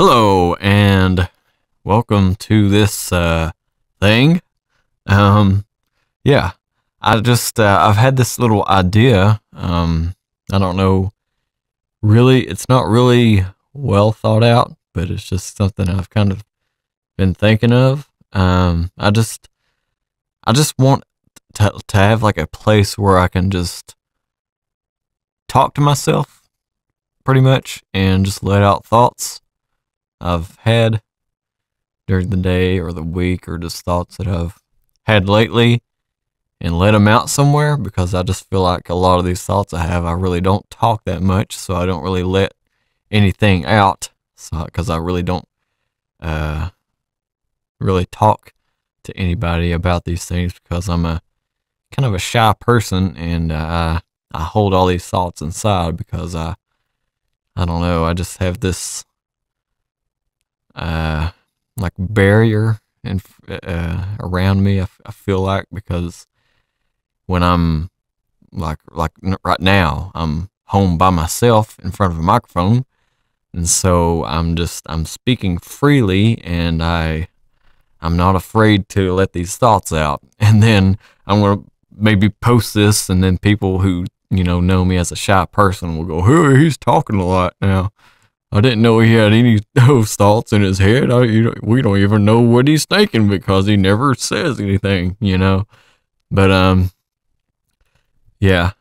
Hello and welcome to this thing. Um yeah, I've had this little idea. I don't know, really it's not really well thought out, but it's just something I've kind of been thinking of. I just want to have like a place where I can just talk to myself pretty much and just let out thoughts I've had during the day or the week, or just thoughts that I've had lately, and let them out somewhere, because I just feel like a lot of these thoughts I really don't talk that much, so I don't really let anything out, so because I really don't uh, really talk to anybody about these things, because I'm a kind of a shy person, and I hold all these thoughts inside because I don't know, I just have this like barrier and around me. I feel like, because when I'm right now, I'm home by myself in front of a microphone, and so I'm speaking freely, and I'm not afraid to let these thoughts out. And then I'm gonna maybe post this, and then people who know me as a shy person will go, "Hey, he's talking a lot now. I didn't know he had any of those thoughts in his head. We don't even know what he's thinking because he never says anything. But yeah.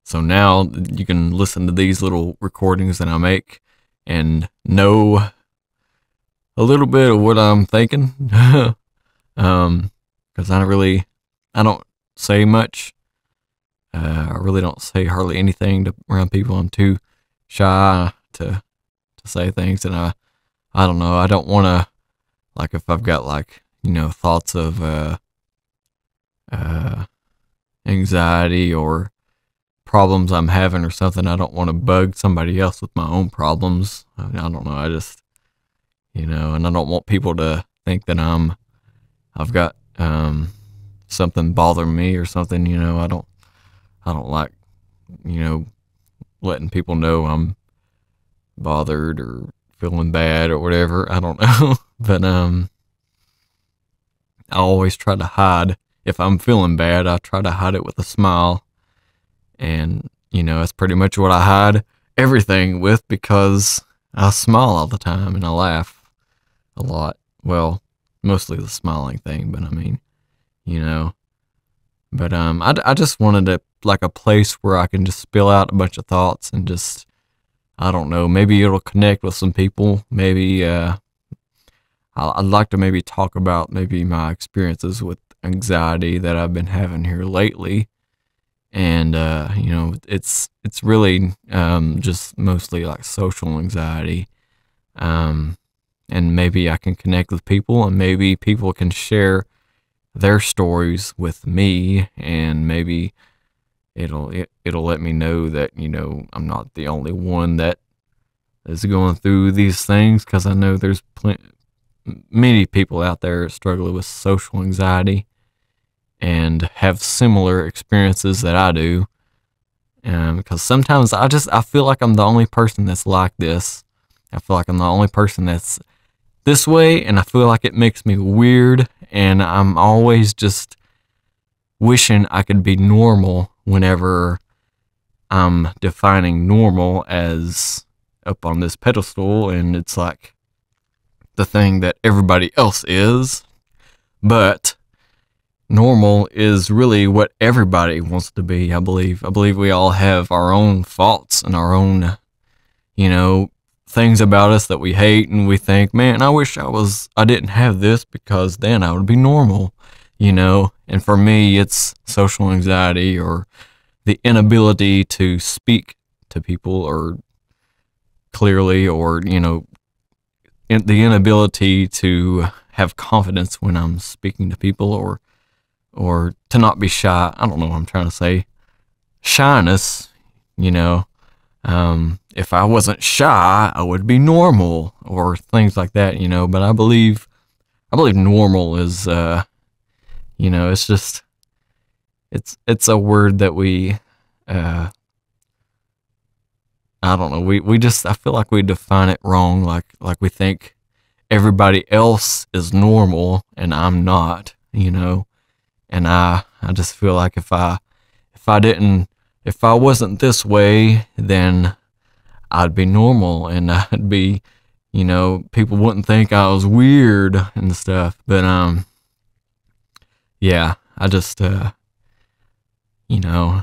So now you can listen to these little recordings that I make and know a little bit of what I'm thinking. Because I don't say much. I really don't say hardly anything around people. I'm too shy to say things, and I don't know, I don't want to, like, if I've got thoughts of anxiety or problems I'm having or something, I don't want to bug somebody else with my own problems. I don't know, I just and I don't want people to think that I've got something bothering me or something. I don't like letting people know I'm bothered or feeling bad or whatever. I don't know. But I always try to hide. If I'm feeling bad, I try to hide it with a smile. And that's pretty much what I hide everything with, because I smile all the time and I laugh a lot. Well, mostly the smiling thing, but I mean, but I just wanted a place where I can just spill out a bunch of thoughts and just, I don't know, maybe it'll connect with some people. Maybe I'd like to maybe talk about maybe my experiences with anxiety that I've been having here lately. And it's really just mostly like social anxiety. And maybe I can connect with people, and maybe people can share their stories with me, and maybe it'll let me know that I'm not the only one that is going through these things, because I know there's many people out there struggling with social anxiety and have similar experiences that I do. Because sometimes I feel like I'm the only person that's like this. I feel like I'm the only person that's this way, and I feel like it makes me weird, and I'm always just wishing I could be normal whenever I'm defining normal as up on this pedestal, and it's like the thing that everybody else is. But normal is really what everybody wants to be, I believe. I believe we all have our own faults and our own, things about us that we hate, and we think, man, I wish I didn't have this, because then I would be normal, And for me, it's social anxiety, or the inability to speak to people or clearly, or the inability to have confidence when I'm speaking to people, or to not be shy. I don't know what I'm trying to say. Shyness, if I wasn't shy, I would be normal, or things like that, But I believe normal is, it's just, it's a word that we I don't know. We just, I feel like we define it wrong. Like we think everybody else is normal and I'm not, you know. And I just feel like if I wasn't this way, then I'd be normal and I'd be, you know, people wouldn't think I was weird and stuff. But yeah, I just you know,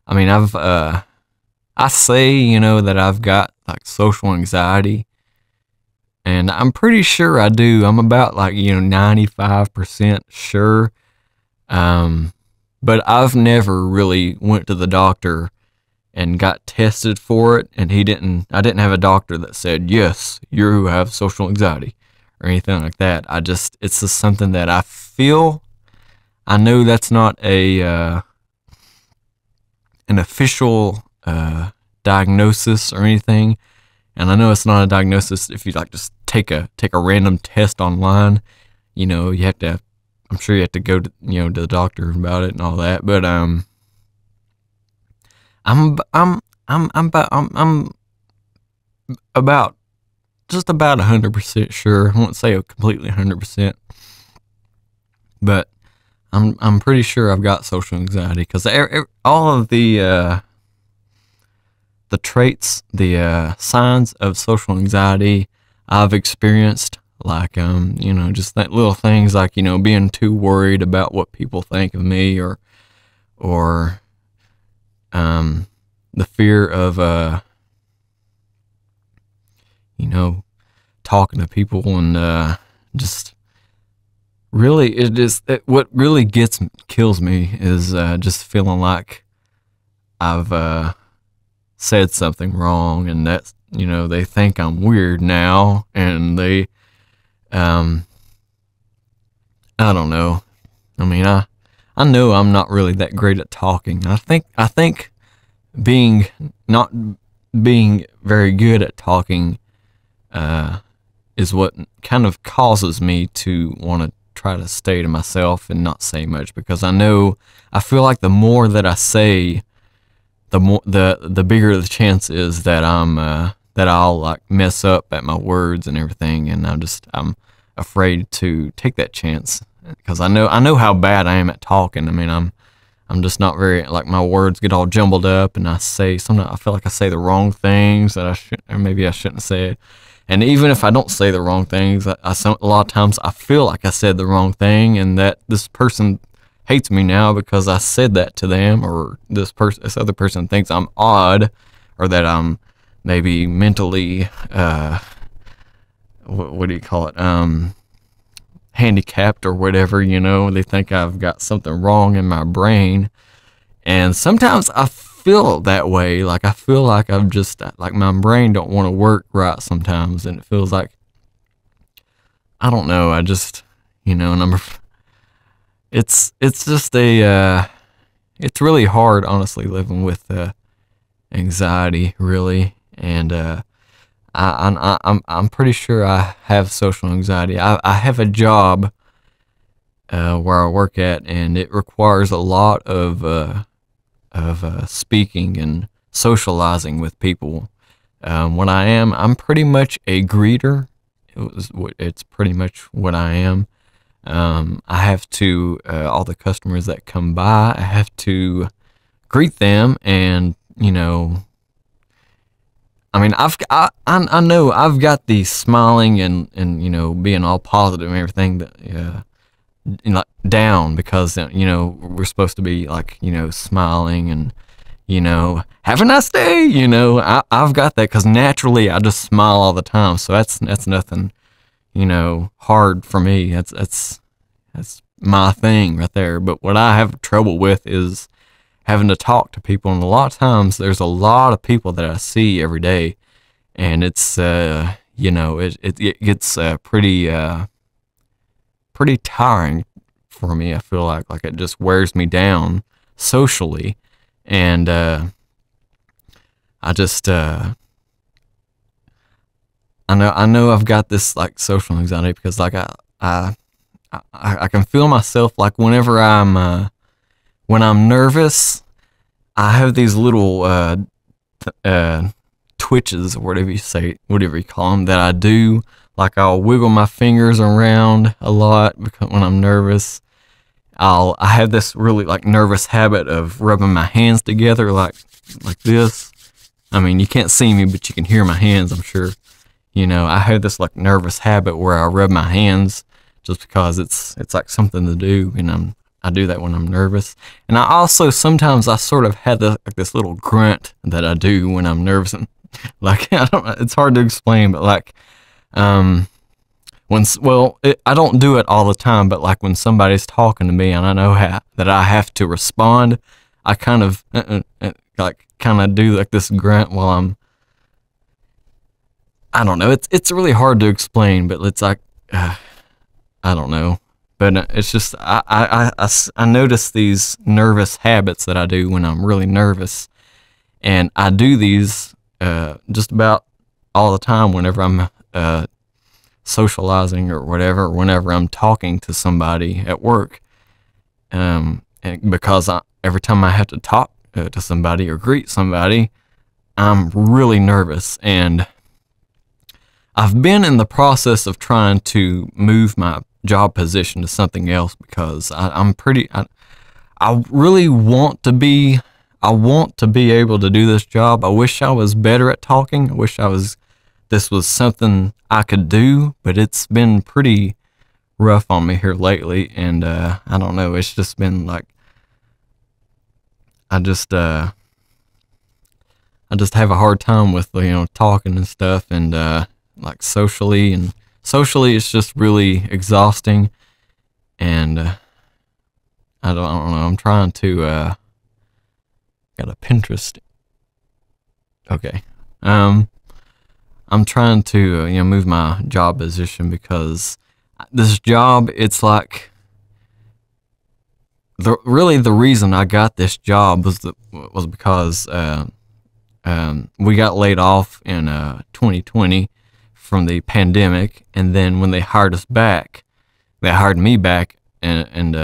I mean, I say, you know, that I've got like social anxiety, and I'm pretty sure I do. I'm about like, you know, 95% sure. Um, but I've never really went to the doctor and got tested for it, and I didn't have a doctor that said, yes, you have social anxiety or anything like that. It's just something that I feel. I know that's not an official diagnosis or anything, and I know it's not a diagnosis if you like just take a random test online. You know, you have to. I'm sure you have to go to, you know, to the doctor about it and all that. But I'm about just about 100% sure. I won't say completely 100%, but I'm pretty sure I've got social anxiety because all of the traits, the signs of social anxiety I've experienced, like you know, just that little things like, you know, being too worried about what people think of me, or the fear of you know, talking to people, and just really what really kills me is just feeling like I've said something wrong, and that's, you know, they think I'm weird now, and they I don't know. I mean, I know I'm not really that great at talking. I think not being very good at talking is what kind of causes me to want to try to stay to myself and not say much, because I feel like the more that I say, the bigger the chance is that I'll like mess up at my words and everything, and I'm afraid to take that chance because I know how bad I am at talking. I mean, I'm just not very, like, my words get all jumbled up, and sometimes I feel like I say the wrong things that I should, or maybe I shouldn't say it. And even if I don't say the wrong things, a lot of times I feel like I said the wrong thing, and that this person hates me now because I said that to them, or this other person thinks I'm odd, or that I'm maybe mentally, what do you call it? Handicapped or whatever, you know. They think I've got something wrong in my brain. And sometimes I feel that way. Like, I feel like I'm just, like, my brain don't want to work right sometimes. And it feels like, I don't know, I just, you know, it's just it's really hard, honestly, living with anxiety, really. And I'm pretty sure I have social anxiety. I have a job where I work at, and it requires a lot of speaking and socializing with people. I'm pretty much a greeter. It's pretty much what I am. I have to all the customers that come by, I have to greet them, and, you know, I mean, I know I've got the smiling and, you know, being all positive and everything that, you know, down, because, you know, we're supposed to be, like, you know, smiling and, you know, have a nice day, you know. I've got that because naturally I just smile all the time, so that's nothing, you know, hard for me. That's my thing right there. But what I have trouble with is having to talk to people, and a lot of times there's a lot of people that I see every day, and it's you know, it gets pretty tiring for me. I feel like it just wears me down socially, and I just I know I've got this, like, social anxiety because, like, I can feel myself, like, whenever when I'm nervous, I have these little twitches or whatever you say, whatever you call them, that I do. Like I'll wiggle my fingers around a lot because when I'm nervous. I have this really like nervous habit of rubbing my hands together like this. I mean, you can't see me, but you can hear my hands, I'm sure. You know, I have this like nervous habit where I rub my hands just because it's like something to do, and I do that when I'm nervous. And I also sometimes I sort of have this little grunt that I do when I'm nervous, and like I don't know, it's hard to explain, but like I don't do it all the time, but like when somebody's talking to me and I know that I have to respond, I kind of do like this grunt while I don't know. It's really hard to explain, but it's like I don't know. But it's just I notice these nervous habits that I do when I'm really nervous, and I do these just about all the time whenever I'm socializing or whatever, whenever I'm talking to somebody at work, and because every time I have to talk to somebody or greet somebody, I'm really nervous, and I've been in the process of trying to move my job position to something else because I really want to be able to do this job. I wish I was better at talking. I wish this was something I could do, but it's been pretty rough on me here lately, and I don't know, it's just been like I just have a hard time with, you know, talking and stuff, and like socially it's just really exhausting, and I don't know, I'm trying to got a Pinterest. Okay. I'm trying to, you know, move my job position because this job, it's like the reason I got this job was because we got laid off in 2020 from the pandemic, and then when they hired me back, and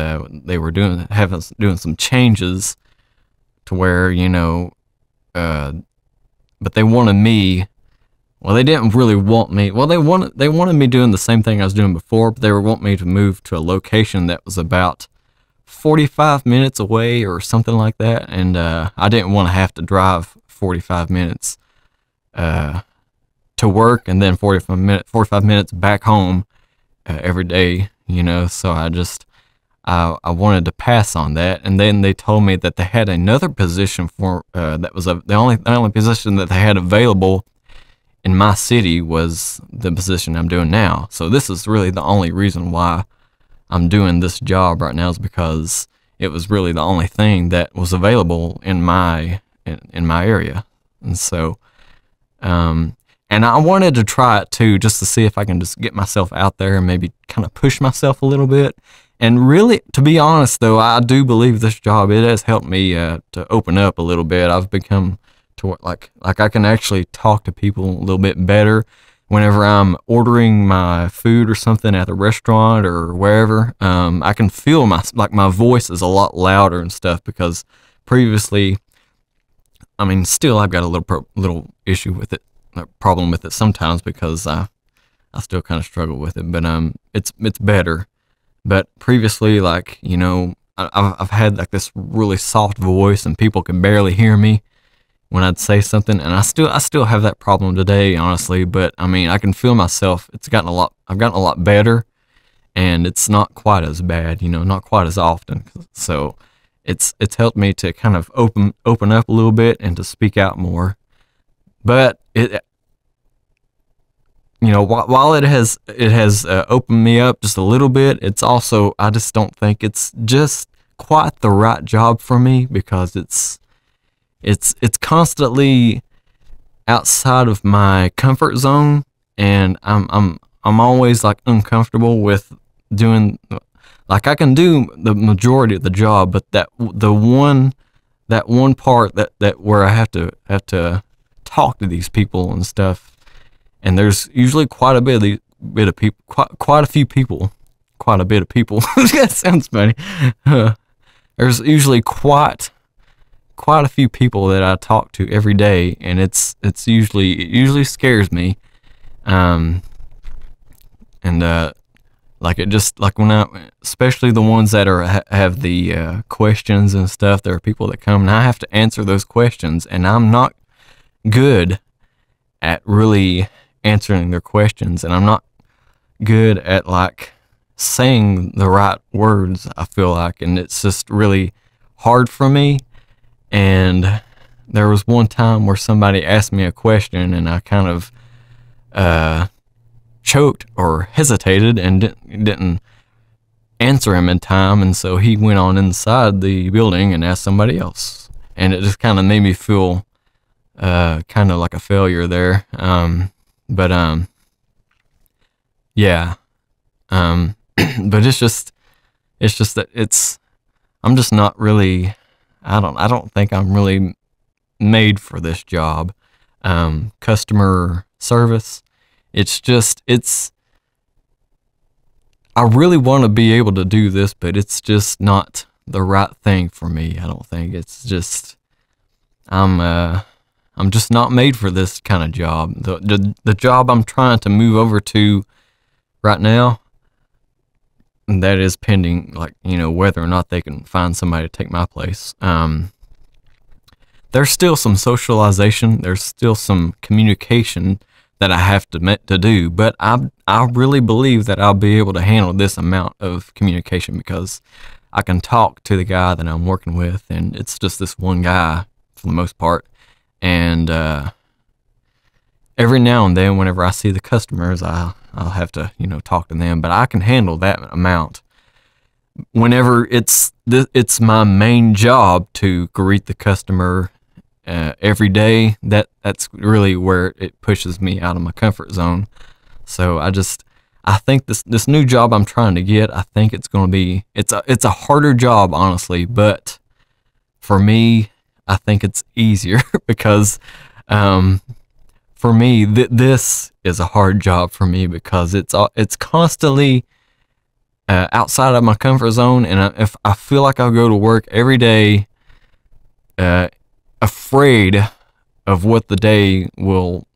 they were doing some changes to where, you know, but they wanted me. Well, they didn't really want me. Well, they wanted me doing the same thing I was doing before, but they were wanting me to move to a location that was about 45 minutes away or something like that, and I didn't want to have to drive 45 minutes to work and then 45 minutes back home every day, you know. So I wanted to pass on that, and then they told me that they had another position for that was the only position that they had available in my city was the position I'm doing now. So this is really the only reason why I'm doing this job right now, is because it was really the only thing that was available in my area. And so and I wanted to try it too, just to see if I can just get myself out there and maybe kind of push myself a little bit. And really, to be honest though, I do believe this job, it has helped me to open up a little bit. I've become to like I can actually talk to people a little bit better whenever I'm ordering my food or something at the restaurant or wherever. I can feel my voice is a lot louder and stuff, because previously, I mean, still I've got a little issue with it, a problem with it sometimes, because I still kind of struggle with it, but it's better. But previously, like, you know, I've had like this really soft voice and people can barely hear me when I'd say something, and I still have that problem today, honestly. But I mean, I can feel myself. I've gotten a lot better, and it's not quite as bad, you know, not quite as often. So it's helped me to kind of open up a little bit and to speak out more. But it, you know, while it has opened me up just a little bit, it's also, I just don't think it's just quite the right job for me, because it's constantly outside of my comfort zone, and I'm always like uncomfortable with doing, like, I can do the majority of the job, but that one part that where I have to talk to these people and stuff. And there's usually quite a bit of people, quite a few people, quite a bit of people. That sounds funny. There's usually quite quite a few people that I talk to every day, and it usually scares me. Um, and like it just like when especially the ones that have the questions and stuff. There are people that come and I have to answer those questions, and I'm not good at really answering their questions, and I'm not good at like saying the right words, I feel like, and it's just really hard for me. And there was one time where somebody asked me a question, and I kind of choked or hesitated and didn't answer him in time, and so he went on inside the building and asked somebody else, and it just kind of made me feel kind of like a failure there. But yeah, but it's just that I'm just not really, I don't think I'm really made for this job. Customer service, I really want to be able to do this, but it's just not the right thing for me. I don't think it's just, I'm just not made for this kind of job. The job I'm trying to move over to right now, that is pending, like, whether or not they can find somebody to take my place. There's still some socialization. There's still some communication that I have to do, but I really believe that I'll be able to handle this amount of communication because I can talk to the guy that I'm working with, and it's just this one guy for the most part. And every now and then, whenever I see the customers, I'll have to talk to them, but I can handle that amount. Whenever it's my main job to greet the customer every day, that's really where it pushes me out of my comfort zone. So I think this new job I'm trying to get, I think it's going to be, it's a harder job, honestly, but for me, I think it's easier because for me, this is a hard job for me because it's constantly outside of my comfort zone, and if I feel like I'll go to work every day afraid of what the day will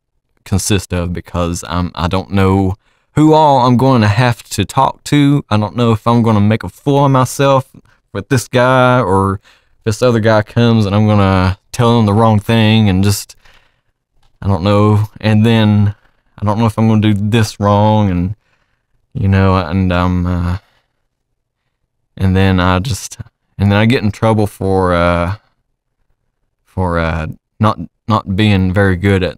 consist of because I don't know who all I'm going to have to talk to. I don't know if I'm going to make a fool of myself with this guy, or if this other guy comes and I'm going to tell him the wrong thing, and just, I don't know. And then I don't know if I'm going to do this wrong, and and then I get in trouble for not being very good at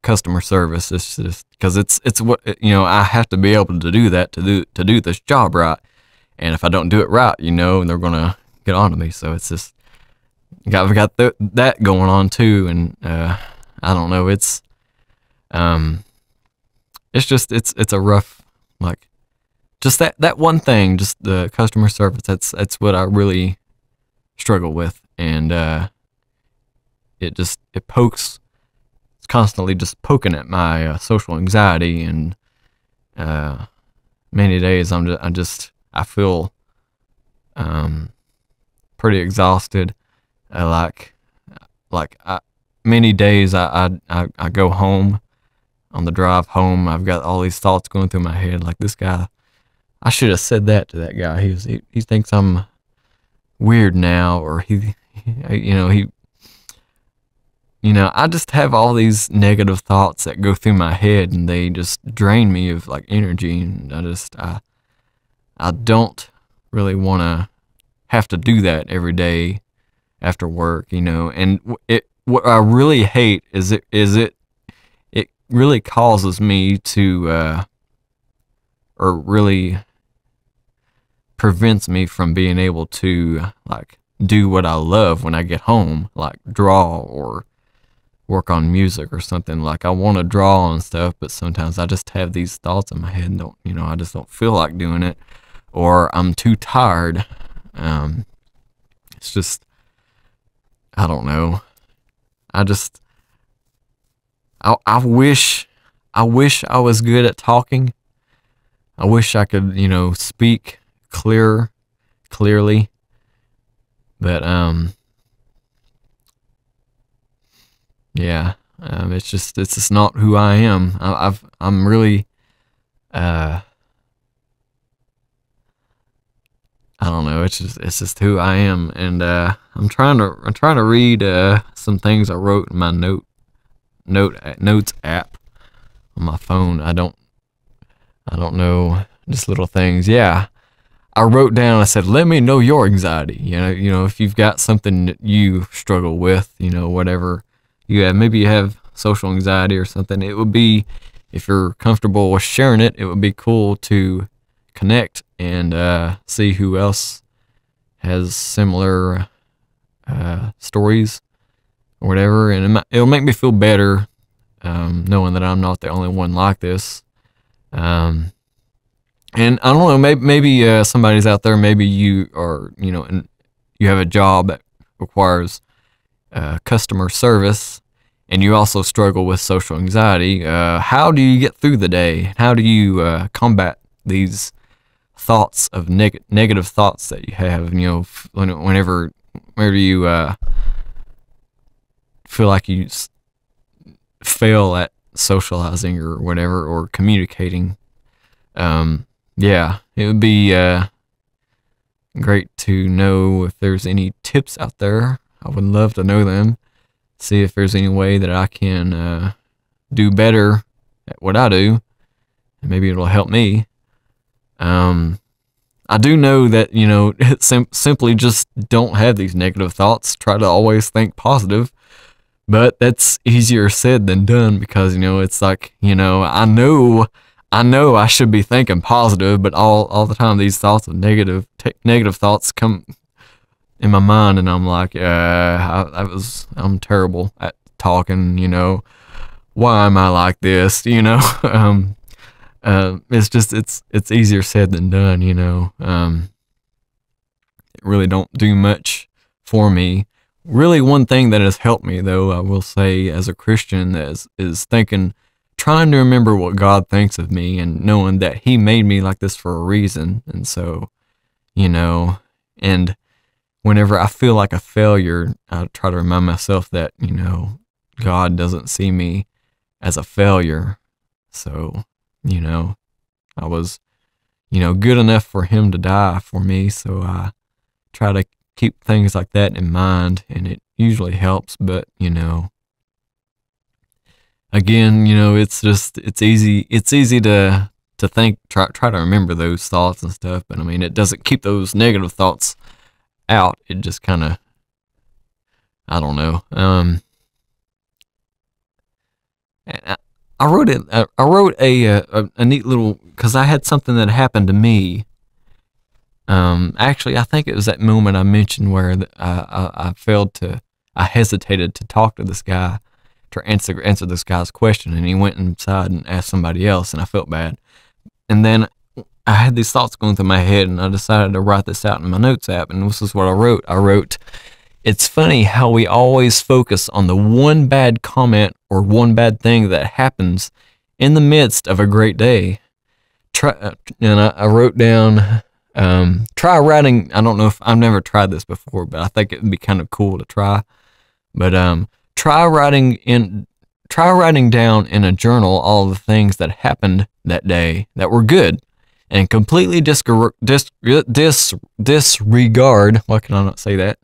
customer service. It's just because it's what I have to be able to do that to do this job right, and if I don't do it right, they're gonna get on to me. So it's just I've got that going on too, and I don't know. It's just it's a rough, like, just that one thing, just the customer service. That's what I really struggle with, and it pokes. It's constantly just poking at my social anxiety, and many days I feel pretty exhausted. Many days I go home. On the drive home, I've got all these thoughts going through my head, like, this guy, I should have said that to that guy. He thinks I'm weird now, or I just have all these negative thoughts that go through my head, and they just drain me of, like, energy, and I don't really want to have to do that every day after work, and what I really hate is it really causes me to or really prevents me from being able to, like, do what I love when I get home, like draw or work on music or something. Like, I want to draw and stuff, but sometimes I just have these thoughts in my head and I just don't feel like doing it, or I'm too tired. It's just, I don't know. I wish I was good at talking. I wish I could, speak clearer clearly. But yeah, it's just not who I am. I'm really I don't know. It's just who I am, and I'm trying to read some things I wrote in my notes app on my phone. I don't know, just little things. Yeah, I wrote down. I said, "Let me know your anxiety." If you've got something that you struggle with, whatever you have. Maybe you have social anxiety or something. It would be, if you're comfortable with sharing it, it would be cool to connect and see who else has similar stories or whatever, and it'll make me feel better knowing that I'm not the only one like this. And I don't know, maybe somebody's out there. Maybe you are, and you have a job that requires customer service, and you also struggle with social anxiety. How do you get through the day? How do you combat these thoughts of negative thoughts that you have? Whenever you feel like you fail at socializing or whatever, or communicating. Yeah, it would be great to know if there's any tips out there. I would love to know them. See if there's any way that I can do better at what I do, and maybe it'll help me. I do know that, simply just don't have these negative thoughts. Try to always think positive, but that's easier said than done, because, it's like, I know I should be thinking positive, but all the time these thoughts of negative thoughts come in my mind, and I'm like, I'm terrible at talking, why am I like this, it's just, it's easier said than done, it really don't do much for me. Really, one thing that has helped me, though, I will say, as a Christian, is trying to remember what God thinks of me, and knowing that He made me like this for a reason. And so, and whenever I feel like a failure, I try to remind myself that, God doesn't see me as a failure. So, I was, good enough for Him to die for me. So I try to keep things like that in mind, and it usually helps. But, again, it's easy to think, try to remember those thoughts and stuff. But I mean, it doesn't keep those negative thoughts out. It just kind of, I don't know. I wrote it. I wrote a neat little, because I had something that happened to me. Actually, I think it was that moment I mentioned where I hesitated to talk to this guy, to answer this guy's question, and he went inside and asked somebody else, and I felt bad. And then I had these thoughts going through my head, and I decided to write this out in my notes app, and this is what I wrote. I wrote, "It's funny how we always focus on the one bad comment or one bad thing that happens in the midst of a great day." And I wrote down, try writing. I don't know if I've never tried this before, but I think it would be kind of cool to try. But try writing down in a journal all the things that happened that day that were good, and completely disregard. Why can I not say that?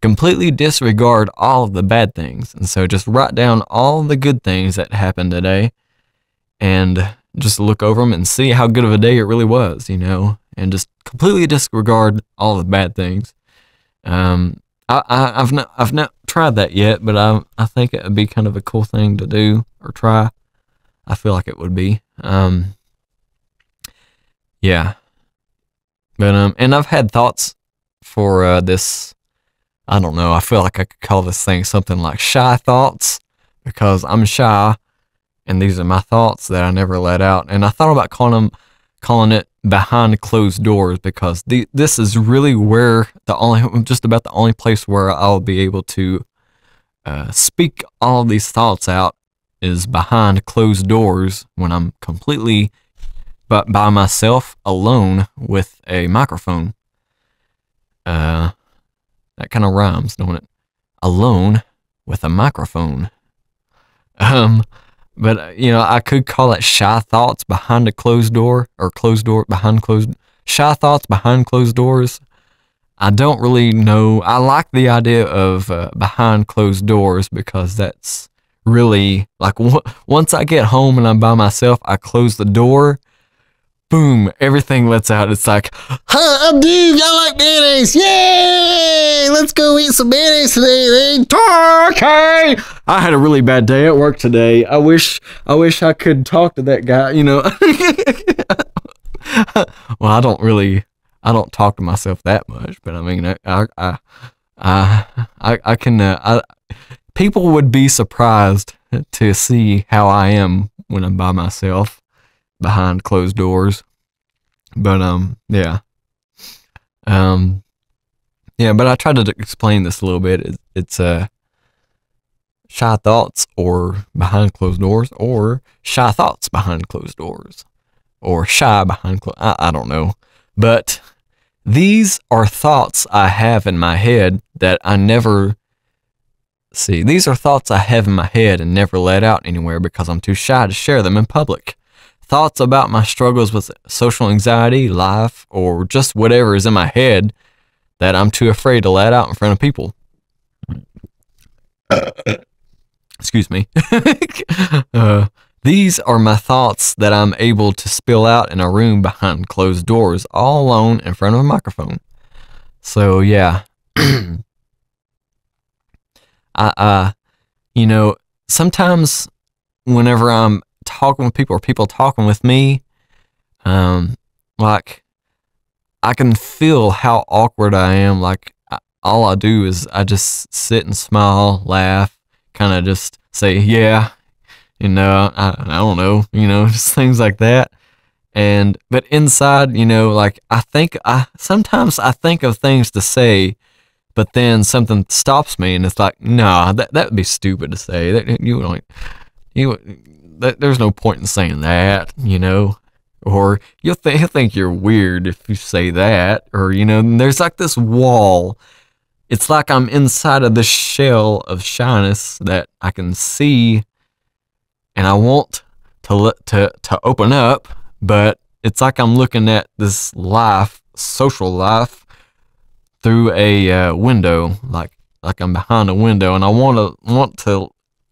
Completely disregard all of the bad things. And so just write down all the good things that happened today, and just look over them and see how good of a day it really was, and just completely disregard all the bad things. I've not tried that yet, but I think it would be kind of a cool thing to do or try. I feel like it would be. Yeah. But and I've had thoughts for this. I don't know. I feel like I could call this thing something like shy thoughts, because I'm shy, and these are my thoughts that I never let out. And I thought about calling it behind closed doors, because this is really where just about the only place where I'll be able to speak all of these thoughts out is behind closed doors, when I'm completely by myself, alone, with a microphone. Uh, that kind of rhymes, don't it? Alone with a microphone. Um, but I could call it shy thoughts behind a closed door, or closed door behind closed. Shy thoughts behind closed doors. I don't really know. I like the idea of behind closed doors because that's really like once I get home and I'm by myself, I close the door. Boom, everything lets out. It's like, huh, I'm Dave. Y'all like mayonnaise? Yay! Let's go eat some mayonnaise today. Okay. I had a really bad day at work today. I wish I could talk to that guy. Well, I don't talk to myself that much, but I mean, I can. People would be surprised to see how I am when I'm by myself behind closed doors. But yeah, yeah. But I tried to explain this a little bit. It's shy thoughts or behind closed doors, or shy thoughts behind closed doors, or shy behind closed. I don't know, but these are thoughts I have in my head that I never see. These are thoughts I have in my head and never let out anywhere because I'm too shy to share them in public. Thoughts about my struggles with social anxiety, life, or just whatever is in my head that I'm too afraid to let out in front of people. Excuse me. These are my thoughts that I'm able to spill out in a room behind closed doors, all alone in front of a microphone. So yeah, sometimes whenever I'm talking with people or people talking with me, like I can feel how awkward I am. Like all I do is I just sit and smile, laugh, kind of just say, yeah. I don't know, just things like that. But inside, like sometimes I think of things to say, but then something stops me and it's like, nah, that would be stupid to say. There's no point in saying that, or you'll think you're weird if you say that, or, there's like this wall. It's like I'm inside of this shell of shyness that I can see. And I want to open up, but it's like I'm looking at this social life, through a window, like I'm behind a window, and I want to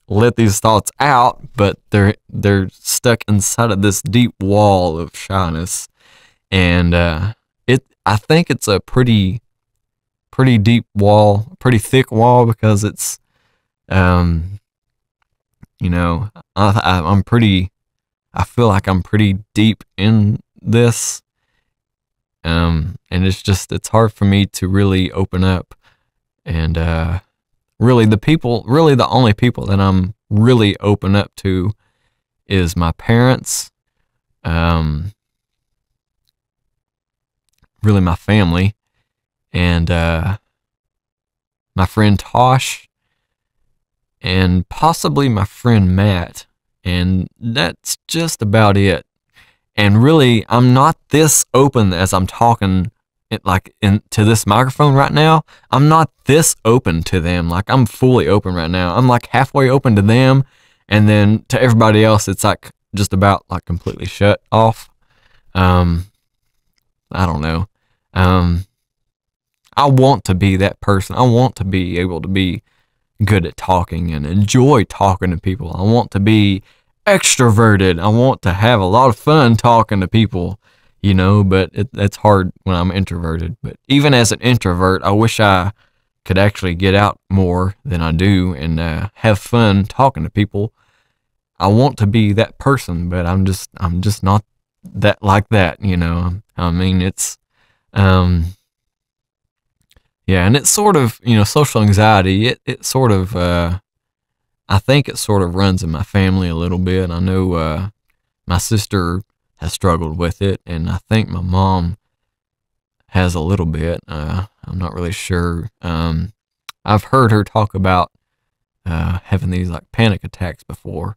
let these thoughts out, but they're stuck inside of this deep wall of shyness, and I think it's a pretty deep wall, pretty thick wall, because it's I feel like I'm pretty deep in this, and it's hard for me to really open up, and really the only people that I'm really open up to is my parents, really my family, and my friend Tosh, and possibly my friend Matt, and that's just about it. And really, I'm not this open as I'm talking to this microphone right now. I'm not this open to them. Like, I'm fully open right now. I'm like halfway open to them, and then to everybody else, it's like just about like completely shut off. I don't know. I want to be that person. I want to be able to be good at talking and enjoy talking to people. I want to be extroverted. I want to have a lot of fun talking to people, but it's hard when I'm introverted. But even as an introvert, I wish I could actually get out more than I do and have fun talking to people. I want to be that person, but I'm just not that like that, I mean, it's yeah, and it's sort of, social anxiety, it sort of, I think it sort of runs in my family a little bit. I know my sister has struggled with it, and I think my mom has a little bit. I'm not really sure. I've heard her talk about having these like panic attacks before,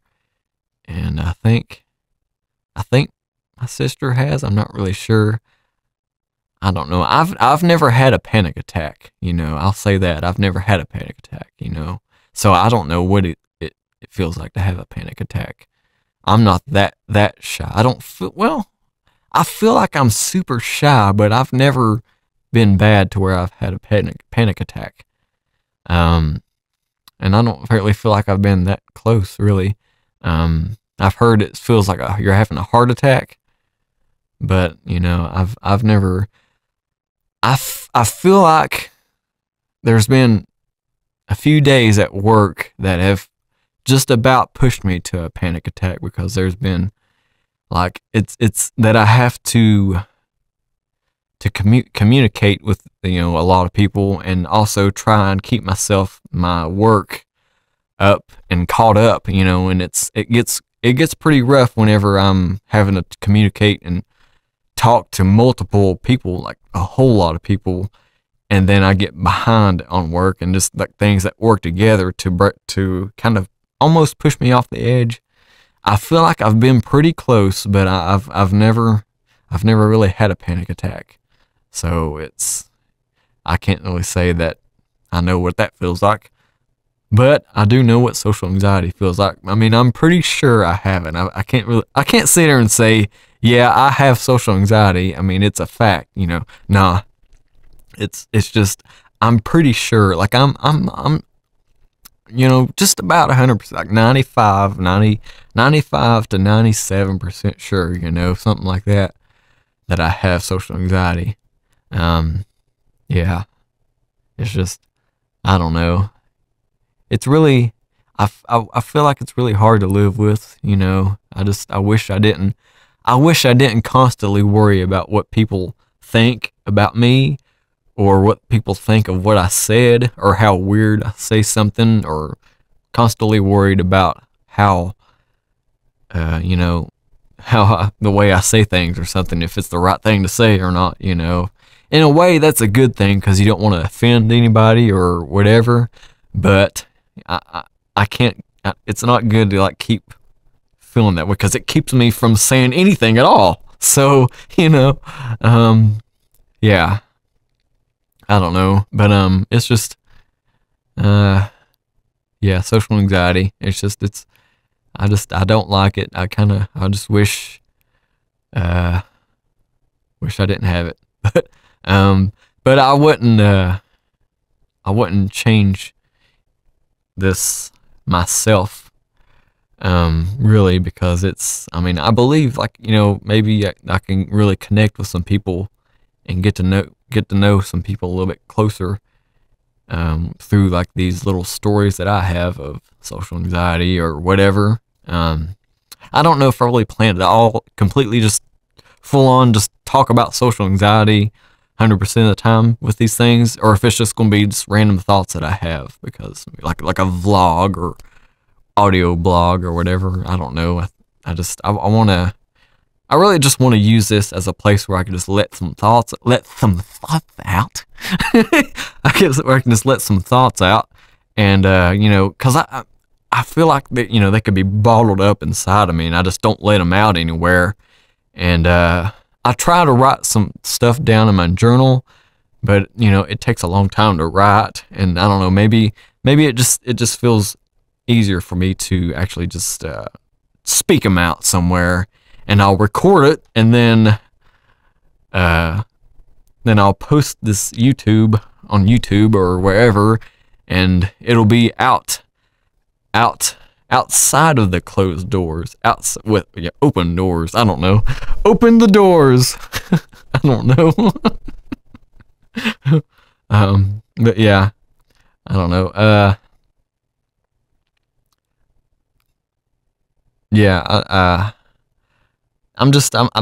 and I think my sister has. I'm not really sure. I don't know. I've never had a panic attack, you know. I'll say that. I've never had a panic attack, you know. So I don't know what it feels like to have a panic attack. I'm not that shy. I don't feel well, I feel like I'm super shy, but I've never been bad to where I've had a panic attack. Um and I don't really feel like I've been that close, really. I've heard it feels like you're having a heart attack, but you know, I've never. I feel like there's been a few days at work that have just about pushed me to a panic attack, because there's been like it's that I have to communicate with, you know, a lot of people, and also try and keep my work up and caught up, you know, and it gets pretty rough whenever I'm having to communicate and talk to multiple people, like a whole lot of people, and then I get behind on work, and just like things that work together to kind of almost push me off the edge. I feel like I've been pretty close, but I've never really had a panic attack. So I can't really say that I know what that feels like, but I do know what social anxiety feels like. I mean, I'm pretty sure I haven't. I can't sit there and say, yeah, I have social anxiety. I mean, it's a fact, you know. Nah, it's just, I'm pretty sure, like I'm you know, just about 100%, like 95 to 97% sure, you know, something like that I have social anxiety. Yeah, it's just, I don't know. It's really, I feel like it's really hard to live with, you know. I wish I didn't constantly worry about what people think about me, or what people think of what I said, or how weird I say something, or constantly worried about how, you know, the way I say things or something, if it's the right thing to say or not, you know. In a way, that's a good thing, because you don't want to offend anybody or whatever, but I can't, it's not good to like keep feeling that way, because it keeps me from saying anything at all. So, you know, yeah, I don't know, but it's just, yeah, social anxiety. It's just, I don't like it. I just wish I didn't have it, but I wouldn't change this myself, really, because I mean, I believe, like, you know, maybe I can really connect with some people and get to know some people a little bit closer, through like these little stories that I have of social anxiety or whatever. I don't know if I really planned it all completely, just full on, just talk about social anxiety 100% of the time with these things, or if it's just going to be just random thoughts that I have, because like a vlog or audio blog or whatever. I don't know. I really just want to use this as a place where I can just let some thoughts out. I guess where I can just let some thoughts out, and you know, because I feel like that, you know, they could be bottled up inside of me, and I just don't let them out anywhere. And I try to write some stuff down in my journal, but you know, it takes a long time to write, and I don't know, maybe it just feels easier for me to actually just speak them out somewhere, and I'll record it, and then I'll post this on YouTube or wherever, and it'll be outside of the closed doors, open doors. I don't know. Open the doors. I don't know. But yeah, I don't know. Yeah, I've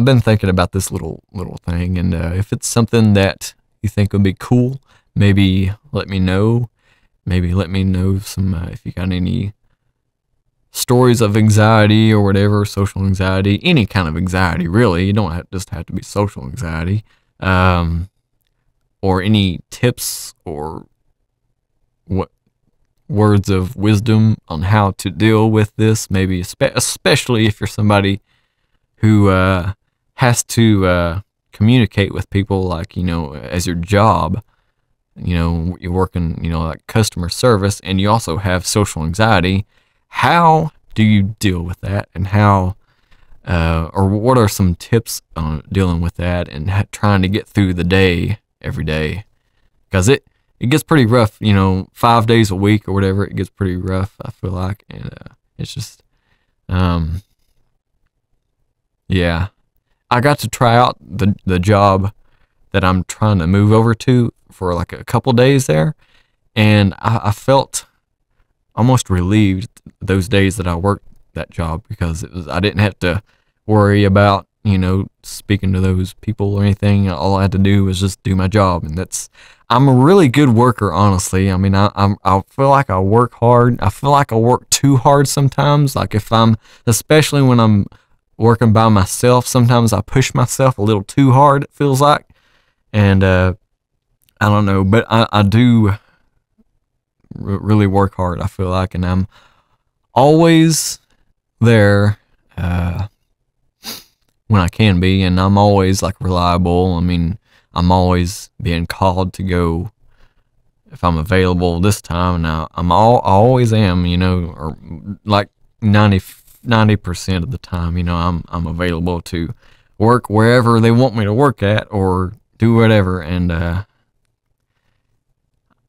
been thinking about this little thing, and if it's something that you think would be cool, maybe let me know. Maybe let me know some, if you got any stories of anxiety or whatever, social anxiety, any kind of anxiety, really. You don't just have to be social anxiety, or any tips or what words of wisdom on how to deal with this. Maybe especially if you're somebody who has to communicate with people, like, as your job. You're working, like customer service, and you also have social anxiety. How do you deal with that, and how, or what are some tips on dealing with that and trying to get through the day every day? Because it gets pretty rough, 5 days a week or whatever. It gets pretty rough, I feel like, and it's just, yeah. I got to try out the job that I'm trying to move over to for like a couple days there, and I felt almost relieved those days that I worked that job, because I didn't have to worry about speaking to those people or anything. All I had to do was just do my job, and I'm a really good worker, honestly. I mean, I feel like I work hard. I feel like I work too hard sometimes. Like especially when I'm working by myself, sometimes I push myself a little too hard, it feels like. And I don't know, but I do really work hard, I feel like, and I'm always there when I can be, and I'm always like reliable. I mean, I'm always being called to go if I'm available this time. Now I always am, or like 90% of the time, I'm available to work wherever they want me to work at, or do whatever. And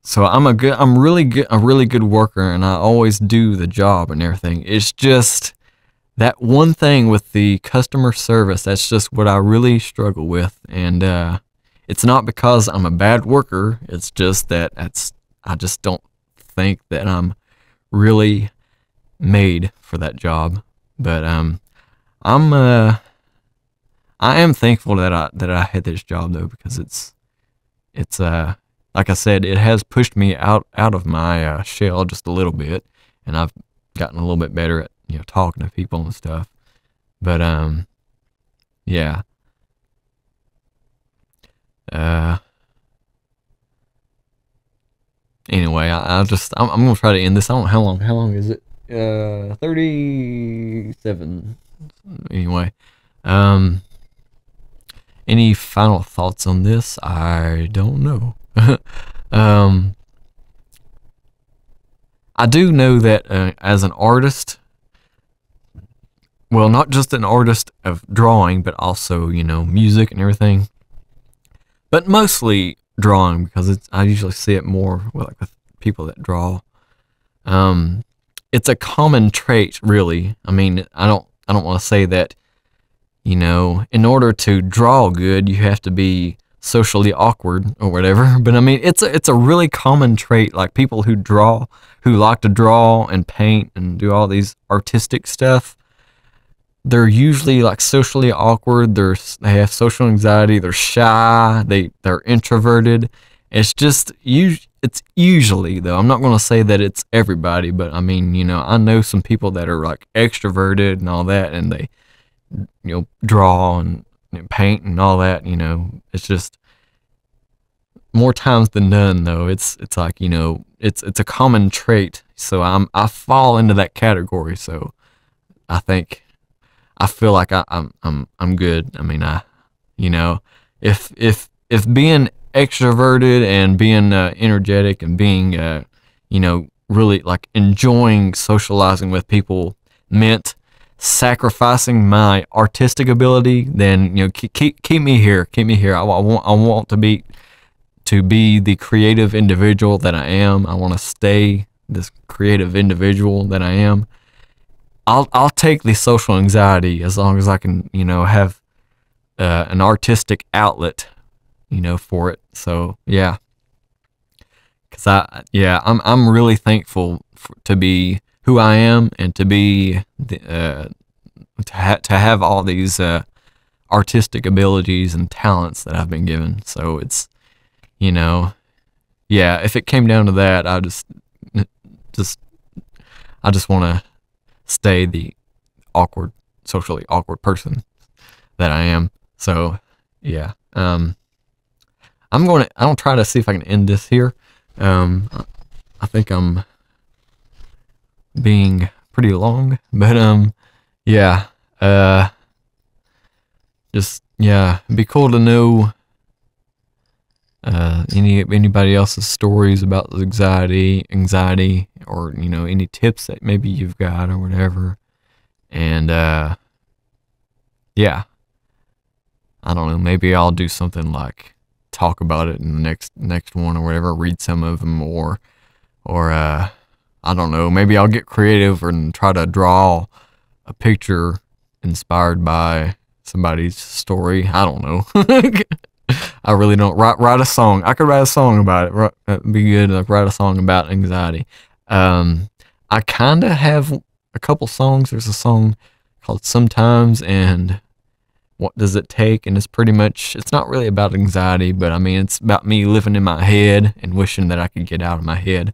so I'm a really good worker, and I always do the job and everything. It's just that one thing with the customer service, that's just what I really struggle with. And it's not because I'm a bad worker. It's just that I just don't think that I'm really made for that job. But I am thankful that I had this job, though, because it's like I said, it has pushed me out of my shell just a little bit, and I've gotten a little bit better at talking to people and stuff. But yeah. Anyway, I'm gonna try to end this. I don't know how long is it? 37. Anyway, any final thoughts on this? I don't know. I do know that as an artist, well, not just an artist of drawing, but also, music and everything, but mostly drawing, because I usually see it more with people that draw. It's a common trait, really. I mean, I don't want to say that, in order to draw good, you have to be socially awkward or whatever. But I mean, it's a really common trait. Like people who like to draw and paint and do all these artistic stuff, they're usually like socially awkward. They have social anxiety. They're shy. They're introverted. It's usually, though. I'm not going to say that it's everybody, but I mean, I know some people that are like extroverted and all that, and they, draw and paint and all that. It's just more times than none, though. It's like, it's a common trait. So I fall into that category. So I feel like I'm good. I mean, if being extroverted and being energetic and being really like enjoying socializing with people meant sacrificing my artistic ability, then keep me here. I want to be the creative individual that I am. I want to stay this creative individual that I am. I'll take the social anxiety as long as I can, have an artistic outlet, for it. So yeah, because I'm really thankful to be who I am, and to be to have all these artistic abilities and talents that I've been given. So it's, yeah, if it came down to that, I just want to stay the socially awkward person that I am. So yeah, I'll try to see if I can end this here. I think I'm being pretty long, but yeah, just yeah, it'd be cool to know anybody else's stories about anxiety, or any tips that maybe you've got or whatever. And yeah, I don't know. Maybe I'll do something like talk about it in the next one or whatever. Read some of them, or I don't know. Maybe I'll get creative and try to draw a picture inspired by somebody's story. I don't know. I really don't. Write a song. I could write a song about it. That'd be good. Like, write a song about anxiety. I kind of have a couple songs. There's a song called Sometimes and What Does It Take? And it's not really about anxiety, but I mean, it's about me living in my head and wishing that I could get out of my head.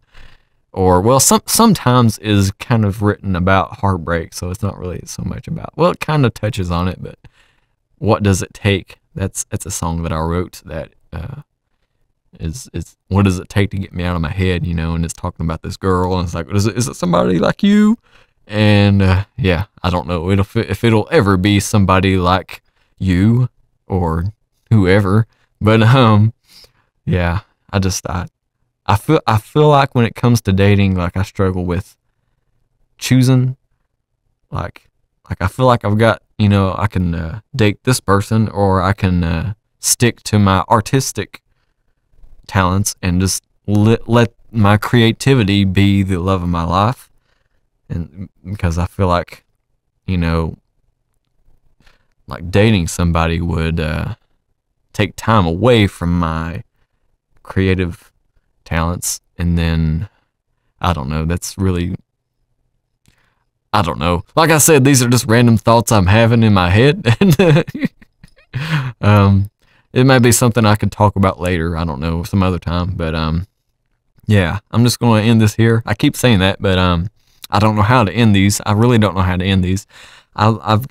Or, well, sometimes is kind of written about heartbreak, so it's not really so much about, well, it kind of touches on it, but What Does It Take? That's a song that I wrote that is what does it take to get me out of my head, and it's talking about this girl, and it's like, is it somebody like you? And yeah, I don't know if it'll ever be somebody like you or whoever, but yeah, I feel like when it comes to dating, like, I struggle with choosing, like I feel like I've got, I can date this person, or I can stick to my artistic talents and just let my creativity be the love of my life. And because I feel like, like, dating somebody would take time away from my creative talents, and then I don't know, that's really, I don't know. Like I said, these are just random thoughts I'm having in my head, and it might be something I could talk about later. I don't know, some other time. But yeah, I'm just going to end this here. I keep saying that, but I don't know how to end these. I really don't know how to end these. I've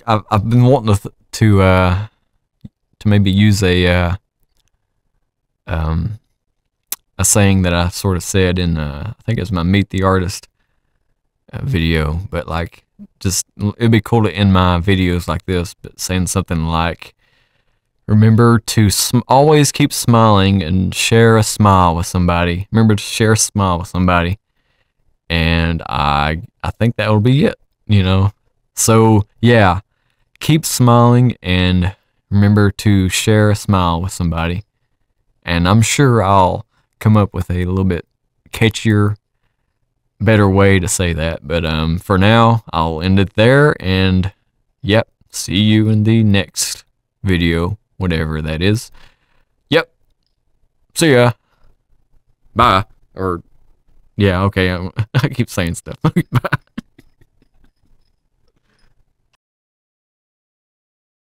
been wanting to maybe use a saying that I sort of said in I think it was my Meet the Artist video, but like, just, it'd be cool to end my videos like this, but saying something like, remember to always keep smiling and share a smile with somebody. Remember to share a smile with somebody. And I think that will be it. So yeah, keep smiling and remember to share a smile with somebody. And I'm sure I'll come up with a little bit catchier, better way to say that. But for now, I'll end it there. And yep, see you in the next video, whatever that is. Yep. See ya. Bye. Or, yeah, okay. I keep saying stuff. Bye.